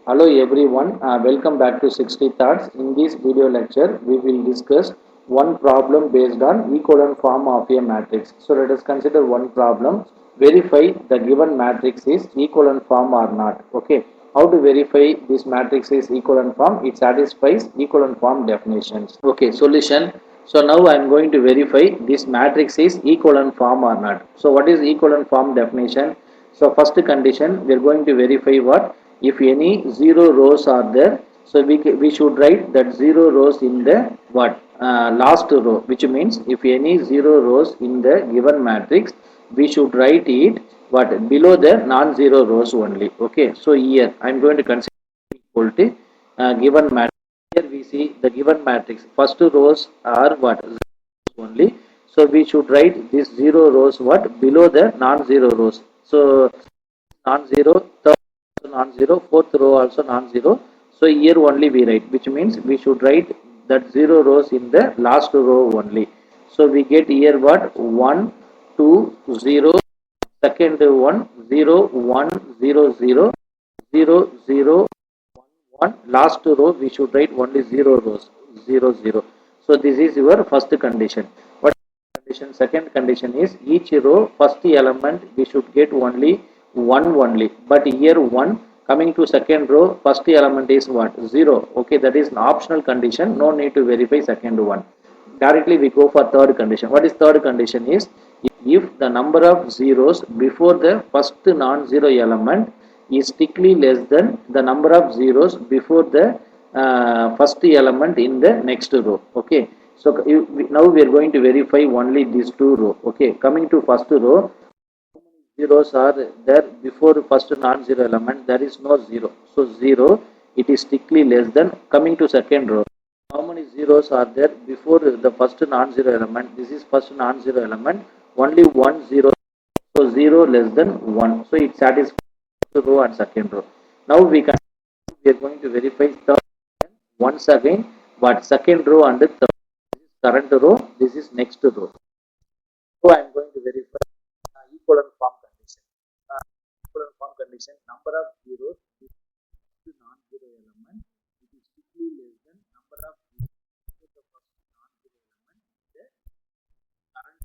Hello everyone, welcome back to 60 Thoughts. In this video lecture, we will discuss one problem based on equivalent form of a matrix. So let us consider one problem. Verify the given matrix is equivalent form or not. Okay, how to verify this matrix is equivalent form? It satisfies equivalent form definitions. Okay, solution. So now I am going to verify this matrix is equivalent form or not. So what is equivalent form definition? So first condition, we are going to verify what? If any 0 rows are there, so we should write that 0 rows in the what? Last row, which means if any 0 rows in the given matrix, we should write it what? Below the non-zero rows only. Okay, so here I am going to consider equal to given matrix. Here we see the given matrix. First rows are what? Only. So we should write this 0 rows what? Below the non-zero rows. So non-zero, third also non-zero, fourth row also non-zero. So here only we write, which means we should write that 0 rows in the last row only. So we get here what? 1, 2, 0, second one, 0, 1, 0, 0, 0, 0, 1. Last row we should write only 0 rows, 0, 0. So this is your first condition. What condition? Second condition is each row first element we should get only one only, but here one. Coming to second row, first element is what? 0. Okay, that is an optional condition, no need to verify second one. Directly we go for third condition. What is third condition is if the number of zeros before the first non-zero element is strictly less than the number of zeros before the first element in the next row. Okay, so now we are going to verify only these two row. Okay, coming to first row, zeros are there before first non-zero element, there is no 0, so 0, it is strictly less than. Coming to second row, how many zeros are there before the first non-zero element? This is first non-zero element, only one 0, so 0 less than 1, so it satisfies first row and second row. Now we are going to verify third once again, but second row and third. This is current row, this is next row. So I am going to verify equivalent form condition. Equivalent form condition, number of zeros is non-zero element, it is strictly less than number of zeros to the first non-zero element. The current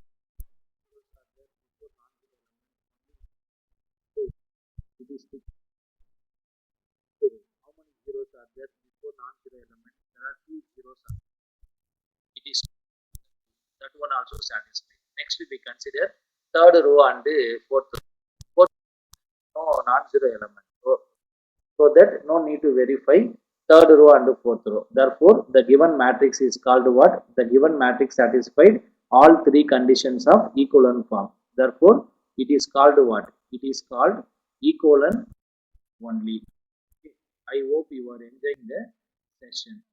zeros are there before non-zero element. It is strictly zero. How many zeros are there before non-zero element? There are two zeros. It is that one also satisfied. Next we consider third row and fourth row. Fourth no non-zero element. So that no need to verify third row and fourth row. Therefore, the given matrix is called what? The given matrix satisfied all three conditions of equivalent form. Therefore, it is called what? It is called equivalent only. Okay. I hope you are enjoying the session.